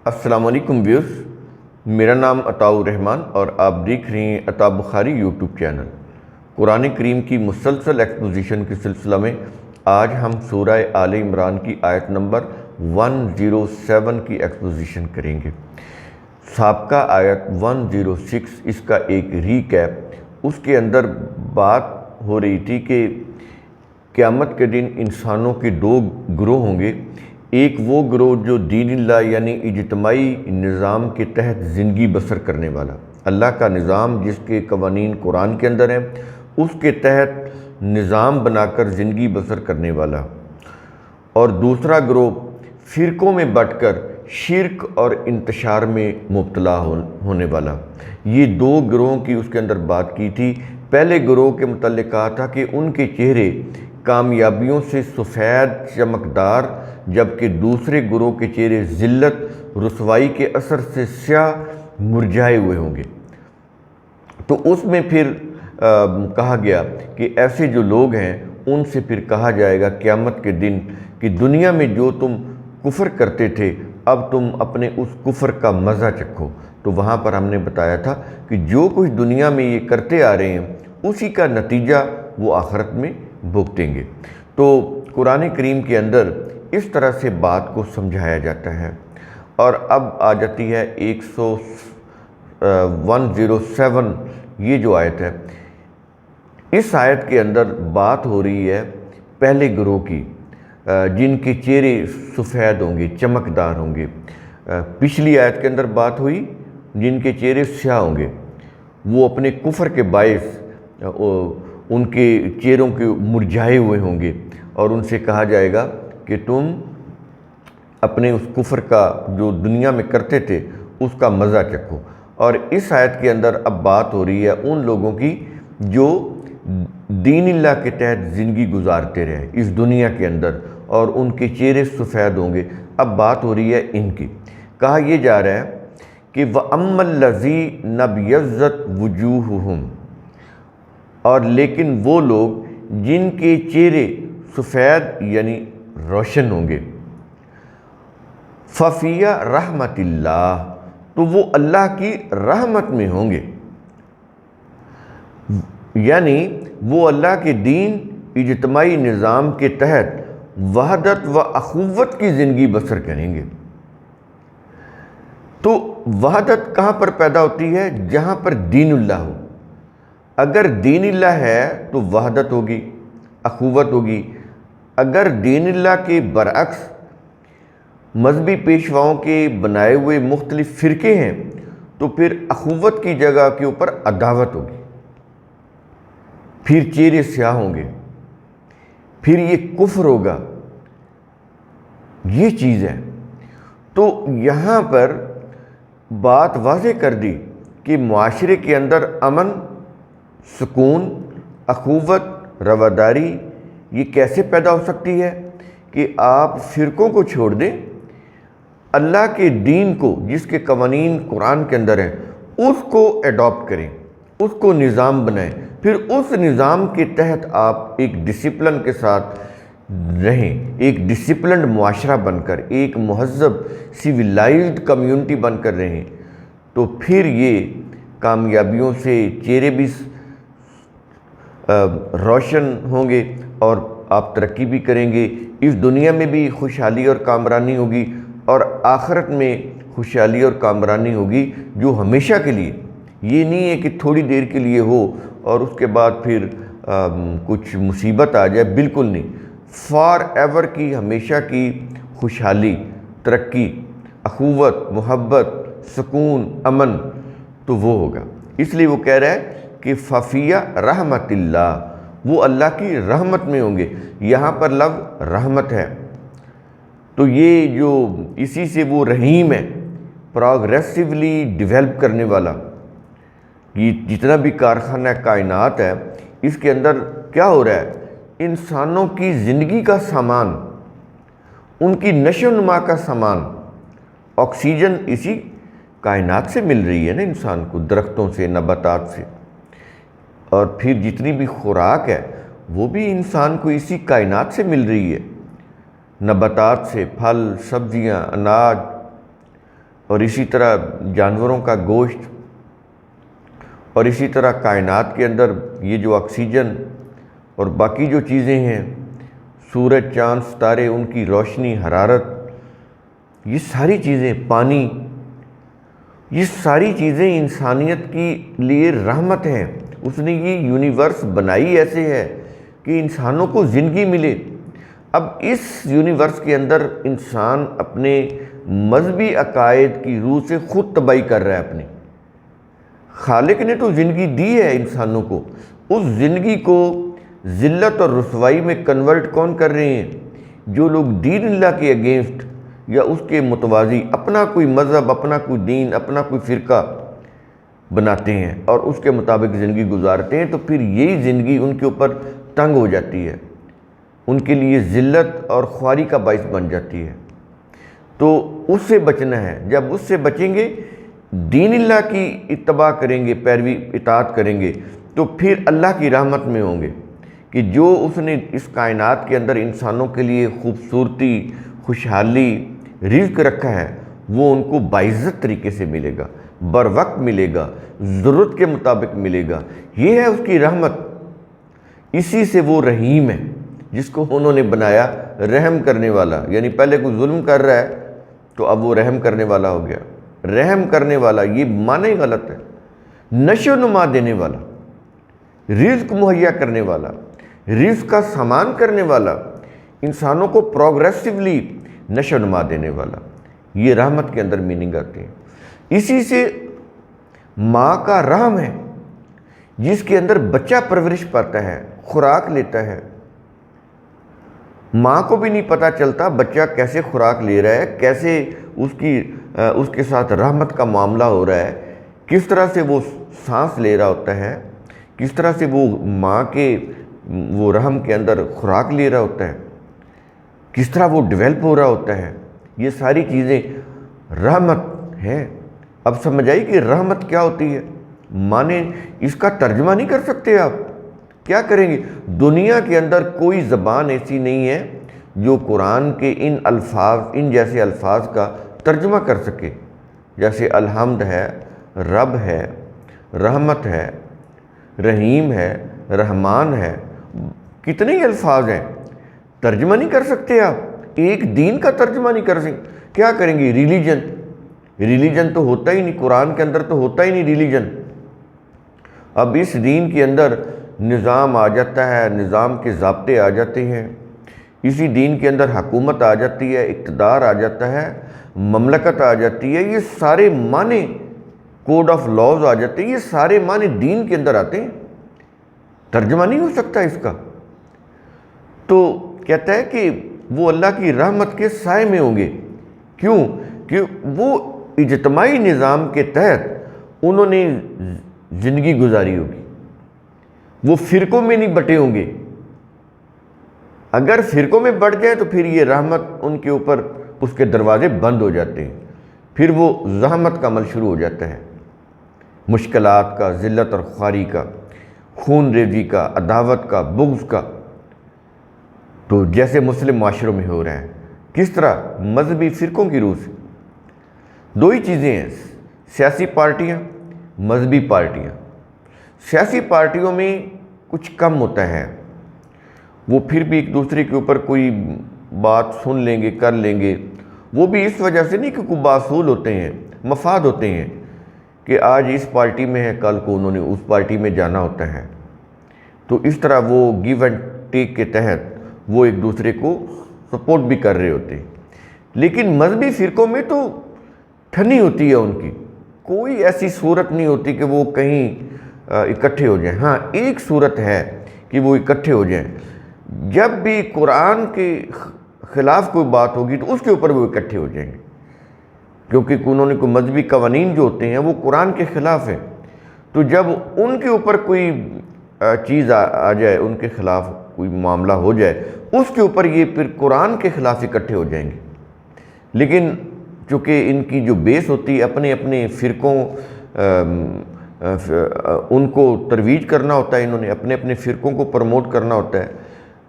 السلام علیکم ویورز، میرا نام عطاء الرحمن اور آپ دیکھ رہے ہیں عطاء بخاری یوٹیوب چینل۔ قرآن کریم کی مسلسل ایکسپوزیشن کے سلسلہ میں آج ہم سورہ آل عمران کی آیت نمبر 107 کی ایکسپوزیشن کریں گے۔ سابقہ آیت 106 اس کا ایک ریکیپ، اس کے اندر بات ہو رہی تھی کہ قیامت کے دن انسانوں کے دو گروہ ہوں گے۔ ایک وہ گروہ جو دین اللہ یعنی اجتماعی نظام کے تحت زندگی بسر کرنے والا، اللہ کا نظام جس کے قوانین قرآن کے اندر ہیں اس کے تحت نظام بنا کر زندگی بسر کرنے والا، اور دوسرا گروہ فرقوں میں بٹ کر شرک اور انتشار میں مبتلا ہونے والا۔ یہ دو گروہوں کی اس کے اندر بات کی تھی۔ پہلے گروہ کے متعلق کہا تھا کہ ان کے چہرے کامیابیوں سے سفید چمکدار، جبکہ دوسرے گروہ کے چہرے ذلت رسوائی کے اثر سے سیاہ مرجھائے ہوئے ہوں گے۔ تو اس میں پھر کہا گیا کہ ایسے جو لوگ ہیں ان سے پھر کہا جائے گا قیامت کے دن کہ دنیا میں جو تم کفر کرتے تھے اب تم اپنے اس کفر کا مزہ چکھو۔ تو وہاں پر ہم نے بتایا تھا کہ جو کچھ دنیا میں یہ کرتے آ رہے ہیں اسی کا نتیجہ وہ آخرت میں بھگتیں گے۔ تو قرآن کریم کے اندر اس طرح سے بات کو سمجھایا جاتا ہے۔ اور اب آ جاتی ہے 107 یہ جو آیت ہے، اس آیت کے اندر بات ہو رہی ہے پہلے گروہ کی، جن کے چہرے سفید ہوں گے، چمکدار ہوں گے۔ پچھلی آیت کے اندر بات ہوئی جن کے چہرے سیاہ ہوں گے، وہ اپنے کفر کے باعث ان کے چہروں کے مرجھائے ہوئے ہوں گے، اور ان سے کہا جائے گا کہ تم اپنے اس کفر کا جو دنیا میں کرتے تھے اس کا مزہ چکھو۔ اور اس آیت کے اندر اب بات ہو رہی ہے ان لوگوں کی جو دین اللہ کے تحت زندگی گزارتے رہے اس دنیا کے اندر، اور ان کے چہرے سفید ہوں گے۔ اب بات ہو رہی ہے ان کی، کہا یہ جا رہا ہے کہ وَأَمَّا الَّذِينَ ابْيَضَّتْ وُجُوهُهُمْ، اور لیکن وہ لوگ جن کے چہرے سفید یعنی روشن ہوں گے، فَفِي رَحْمَةِ اللَّهِ، تو وہ اللہ کی رحمت میں ہوں گے، یعنی وہ اللہ کے دین اجتماعی نظام کے تحت وحدت و اخوت کی زندگی بسر کریں گے۔ تو وحدت کہاں پر پیدا ہوتی ہے؟ جہاں پر دین اللہ ہو۔ اگر دین اللہ ہے تو وحدت ہوگی، اخوت ہوگی۔ اگر دین اللہ کے برعکس مذہبی پیشواؤں کے بنائے ہوئے مختلف فرقے ہیں تو پھر اخوت کی جگہ کے اوپر عداوت ہوگی، پھر چہرے سیاہ ہوں گے، پھر یہ کفر ہوگا۔ یہ چیز ہے۔ تو یہاں پر بات واضح کر دی کہ معاشرے کے اندر امن، سکون، اخوت، رواداری یہ کیسے پیدا ہو سکتی ہے کہ آپ فرقوں کو چھوڑ دیں، اللہ کے دین کو جس کے قوانین قرآن کے اندر ہیں اس کو ایڈاپٹ کریں، اس کو نظام بنائیں، پھر اس نظام کے تحت آپ ایک ڈسپلن کے ساتھ رہیں، ایک ڈسپلنڈ معاشرہ بن کر، ایک مہذب سیویلائزڈ کمیونٹی بن کر رہیں، تو پھر یہ کامیابیوں سے چہرے بھی روشن ہوں گے اور آپ ترقی بھی کریں گے۔ اس دنیا میں بھی خوشحالی اور کامرانی ہوگی، اور آخرت میں خوشحالی اور کامرانی ہوگی جو ہمیشہ کے لیے، یہ نہیں ہے کہ تھوڑی دیر کے لیے ہو اور اس کے بعد پھر کچھ مصیبت آ جائے، بالکل نہیں۔ فار ایور کی، ہمیشہ کی خوشحالی، ترقی، اخوت، محبت، سکون، امن، تو وہ ہوگا۔ اس لیے وہ کہہ رہا ہے کہ فَفِي رَحْمَةِ اللَّهِ، وہ اللہ کی رحمت میں ہوں گے۔ یہاں پر لفظ رحمت ہے، تو یہ جو اسی سے وہ رحیم ہے، پروگریسیولی ڈیولپ کرنے والا۔ یہ جتنا بھی کارخانہ کائنات ہے اس کے اندر کیا ہو رہا ہے؟ انسانوں کی زندگی کا سامان، ان کی نشو و نما کا سامان، آکسیجن اسی کائنات سے مل رہی ہے نا انسان کو، درختوں سے، نباتات سے، اور پھر جتنی بھی خوراک ہے وہ بھی انسان کو اسی کائنات سے مل رہی ہے، نباتات سے، پھل، سبزیاں، اناج، اور اسی طرح جانوروں کا گوشت، اور اسی طرح کائنات کے اندر یہ جو آکسیجن اور باقی جو چیزیں ہیں، سورج، چاند، ستارے، ان کی روشنی، حرارت، یہ ساری چیزیں، پانی، یہ ساری چیزیں انسانیت کی لیے رحمت ہیں۔ اس نے یہ یونیورس بنائی ایسے ہے کہ انسانوں کو زندگی ملے۔ اب اس یونیورس کے اندر انسان اپنے مذہبی عقائد کی روح سے خود تباہی کر رہا ہے اپنی۔ خالق نے تو زندگی دی ہے انسانوں کو، اس زندگی کو ذلت اور رسوائی میں کنورٹ کون کر رہے ہیں؟ جو لوگ دین اللہ کے اگینسٹ یا اس کے متوازی اپنا کوئی مذہب، اپنا کوئی دین، اپنا کوئی فرقہ بناتے ہیں اور اس کے مطابق زندگی گزارتے ہیں، تو پھر یہی زندگی ان کے اوپر تنگ ہو جاتی ہے، ان کے لیے ذلت اور خواری کا باعث بن جاتی ہے۔ تو اس سے بچنا ہے۔ جب اس سے بچیں گے، دین اللہ کی اتباع کریں گے، پیروی اطاعت کریں گے، تو پھر اللہ کی رحمت میں ہوں گے کہ جو اس نے اس کائنات کے اندر انسانوں کے لیے خوبصورتی، خوشحالی، رزق رکھا ہے، وہ ان کو باعزت طریقے سے ملے گا، بر وقت ملے گا، ضرورت کے مطابق ملے گا۔ یہ ہے اس کی رحمت۔ اسی سے وہ رحیم ہے، جس کو انہوں نے بنایا رحم کرنے والا۔ یعنی پہلے کوئی ظلم کر رہا ہے تو اب وہ رحم کرنے والا ہو گیا۔ رحم کرنے والا، یہ معنی غلط ہے۔ نشو و نما دینے والا، رزق مہیا کرنے والا، رزق کا سامان کرنے والا، انسانوں کو پروگریسولی نشو و نما دینے والا، یہ رحمت کے اندر میننگ آتی ہے۔ اسی سے ماں کا رحم ہے، جس کے اندر بچہ پرورش پاتا ہے، خوراک لیتا ہے۔ ماں کو بھی نہیں پتہ چلتا بچہ کیسے خوراک لے رہا ہے، کیسے اس کے ساتھ رحمت کا معاملہ ہو رہا ہے، کس طرح سے وہ سانس لے رہا ہوتا ہے، کس طرح سے وہ ماں کے وہ رحم کے اندر خوراک لے رہا ہوتا ہے، کس طرح وہ ڈیولپ ہو رہا ہوتا ہے۔ یہ ساری چیزیں رحمت ہیں۔ اب سمجھ آئی کہ رحمت کیا ہوتی ہے؟ معنی اس کا ترجمہ نہیں کر سکتے آپ، کیا کریں گے؟ دنیا کے اندر کوئی زبان ایسی نہیں ہے جو قرآن کے ان جیسے الفاظ کا ترجمہ کر سکے۔ جیسے الحمد ہے، رب ہے، رحمت ہے، رحیم ہے، رحمان ہے، کتنے ہی الفاظ ہیں، ترجمہ نہیں کر سکتے آپ۔ ایک دین کا ترجمہ نہیں کر سکتے، کیا کریں گے؟ ریلیجن تو ہوتا ہی نہیں، قرآن کے اندر تو ہوتا ہی نہیں ریلیجن۔ اب اس دین کے اندر نظام آ جاتا ہے، نظام کے ضابطے آ جاتے ہیں، اسی دین کے اندر حکومت آ جاتی ہے، اقتدار آ جاتا ہے، مملکت آ جاتی ہے، یہ سارے معنی، کوڈ آف لاز آ جاتے ہیں، یہ سارے معنی دین کے اندر آتے ہیں، ترجمہ نہیں ہو سکتا اس کا۔ تو کہتا ہے کہ وہ اللہ کی رحمت کے سائے میں ہوں گے۔ کیوں؟ کہ وہ اجتماعی نظام کے تحت انہوں نے زندگی گزاری ہوگی، وہ فرقوں میں نہیں بٹے ہوں گے۔ اگر فرقوں میں بٹ جائیں تو پھر یہ رحمت ان کے اوپر، اس کے دروازے بند ہو جاتے ہیں، پھر وہ زحمت کا عمل شروع ہو جاتا ہے، مشکلات کا، ذلت اور خواری کا، خون ریزی کا، عداوت کا، بغض کا۔ تو جیسے مسلم معاشروں میں ہو رہا ہے، کس طرح؟ مذہبی فرقوں کی روح سے۔ دو ہی چیزیں ہیں، سیاسی پارٹیاں، مذہبی پارٹیاں۔ سیاسی پارٹیوں میں کچھ کم ہوتا ہے، وہ پھر بھی ایک دوسرے کے اوپر کوئی بات سن لیں گے، کر لیں گے، وہ بھی اس وجہ سے نہیں کہ کوئی باصول ہوتے ہیں، مفاد ہوتے ہیں کہ آج اس پارٹی میں ہے، کل کو انہوں نے اس پارٹی میں جانا ہوتا ہے۔ تو اس طرح وہ گیو اینڈ ٹیک کے تحت وہ ایک دوسرے کو سپورٹ بھی کر رہے ہوتے ہیں۔ لیکن مذہبی فرقوں میں تو ٹھنی ہوتی ہے ان کی، کوئی ایسی صورت نہیں ہوتی کہ وہ کہیں اکٹھے ہو جائیں۔ ہاں، ایک صورت ہے کہ وہ اکٹھے ہو جائیں، جب بھی قرآن کے خلاف کوئی بات ہوگی تو اس کے اوپر وہ اکٹھے ہو جائیں گے، کیونکہ انہوں نے کوئی مذہبی قوانین جو ہوتے ہیں وہ قرآن کے خلاف ہیں۔ تو جب ان کے اوپر کوئی چیز آ جائے، ان کے خلاف کوئی معاملہ ہو جائے، اس کے اوپر یہ پھر قرآن کے خلاف اکٹھے ہو جائیں گے۔ لیکن چونکہ ان کی جو بیس ہوتی ہے اپنے اپنے فرقوں، ان کو ترویج کرنا ہوتا ہے، انہوں نے اپنے اپنے فرقوں کو پروموٹ کرنا ہوتا ہے،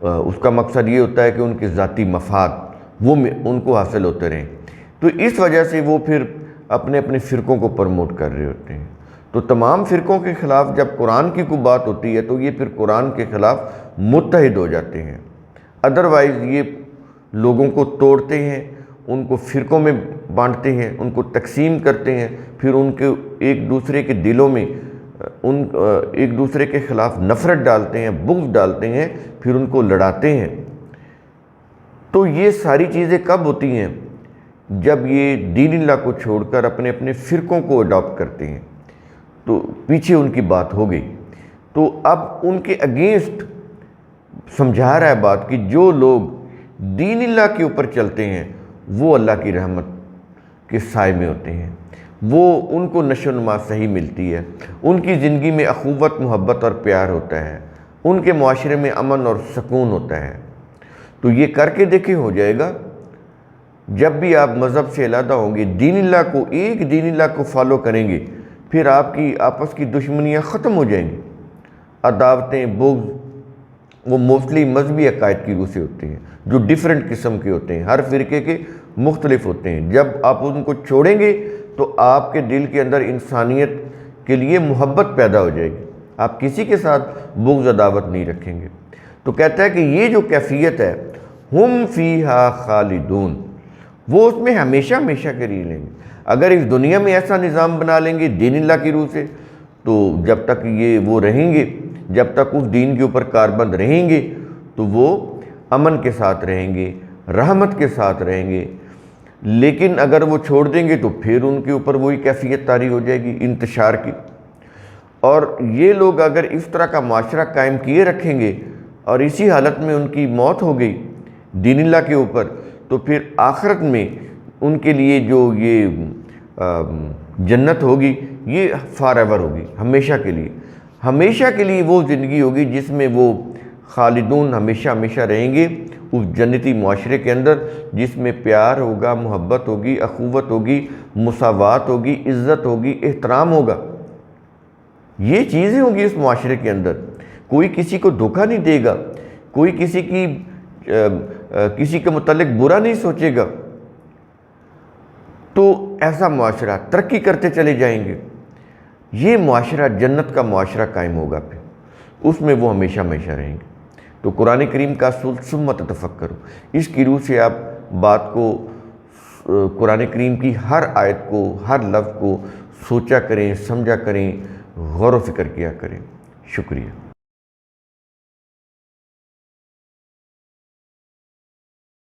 اس کا مقصد یہ ہوتا ہے کہ ان کے ذاتی مفاد وہ ان کو حاصل ہوتے رہیں۔ تو اس وجہ سے وہ پھر اپنے اپنے فرقوں کو پروموٹ کر رہے ہوتے ہیں۔ تو تمام فرقوں کے خلاف جب قرآن کی کوئی بات ہوتی ہے تو یہ پھر قرآن کے خلاف متحد ہو جاتے ہیں، ادروائز یہ لوگوں کو توڑتے ہیں، ان کو فرقوں میں بانٹتے ہیں، ان کو تقسیم کرتے ہیں، پھر ان کے ایک دوسرے کے دلوں میں ایک دوسرے کے خلاف نفرت ڈالتے ہیں، بغض ڈالتے ہیں، پھر ان کو لڑاتے ہیں۔ تو یہ ساری چیزیں کب ہوتی ہیں؟ جب یہ دین اللہ کو چھوڑ کر اپنے اپنے فرقوں کو اڈاپٹ کرتے ہیں۔ تو پیچھے ان کی بات ہو گئی، تو اب ان کے اگینسٹ سمجھا رہا ہے بات کہ جو لوگ دین اللہ کے اوپر چلتے ہیں وہ اللہ کی رحمت کے سائے میں ہوتے ہیں، وہ ان کو نشو و نما صحیح ملتی ہے، ان کی زندگی میں اخوت، محبت اور پیار ہوتا ہے، ان کے معاشرے میں امن اور سکون ہوتا ہے۔ تو یہ کر کے دیکھیں، ہو جائے گا۔ جب بھی آپ مذہب سے علیحدہ ہوں گے، دین اللہ کو، ایک دین اللہ کو فالو کریں گے، پھر آپ کی آپس کی دشمنیاں ختم ہو جائیں گی۔ عداوتیں، بغض، وہ موسٹلی مذہبی عقائد کی روح سے ہوتے ہیں، جو ڈیفرنٹ قسم کے ہوتے ہیں، ہر فرقے کے مختلف ہوتے ہیں۔ جب آپ ان کو چھوڑیں گے تو آپ کے دل کے اندر انسانیت کے لیے محبت پیدا ہو جائے گی، آپ کسی کے ساتھ بغض عداوت نہیں رکھیں گے۔ تو کہتا ہے کہ یہ جو کیفیت ہے، ہم فیہا خالدون، وہ اس میں ہمیشہ ہمیشہ کے لیے رہیں گے۔ اگر اس دنیا میں ایسا نظام بنا لیں گے دین اللہ کی روح سے، تو جب تک یہ وہ رہیں گے، جب تک اس دین کے اوپر کاربند رہیں گے، تو وہ امن کے ساتھ رہیں گے، رحمت کے ساتھ رہیں گے۔ لیکن اگر وہ چھوڑ دیں گے تو پھر ان کے اوپر وہی کیفیت طاری ہو جائے گی انتشار کی۔ اور یہ لوگ اگر اس طرح کا معاشرہ قائم کیے رکھیں گے اور اسی حالت میں ان کی موت ہو گئی دین اللہ کے اوپر، تو پھر آخرت میں ان کے لیے جو یہ جنت ہوگی یہ فار ایور ہوگی، ہمیشہ کے لیے وہ زندگی ہوگی جس میں وہ خالدون ہمیشہ ہمیشہ رہیں گے اس جنتی معاشرے کے اندر، جس میں پیار ہوگا، محبت ہوگی، اخوت ہوگی، مساوات ہوگی، عزت ہوگی، احترام ہوگا۔ یہ چیزیں ہوں گی اس معاشرے کے اندر۔ کوئی کسی کو دھوکہ نہیں دے گا، کوئی کسی کے متعلق برا نہیں سوچے گا۔ تو ایسا معاشرہ ترقی کرتے چلے جائیں گے، یہ معاشرہ جنت کا معاشرہ قائم ہوگا، پھر اس میں وہ ہمیشہ ہمیشہ رہیں گے۔ تو قرآن کریم کا اصول ثم تتفکروا، اس کی روح سے آپ بات کو، قرآن کریم کی ہر آیت کو، ہر لفظ کو سوچا کریں، سمجھا کریں، غور و فکر کیا کریں۔ شکریہ۔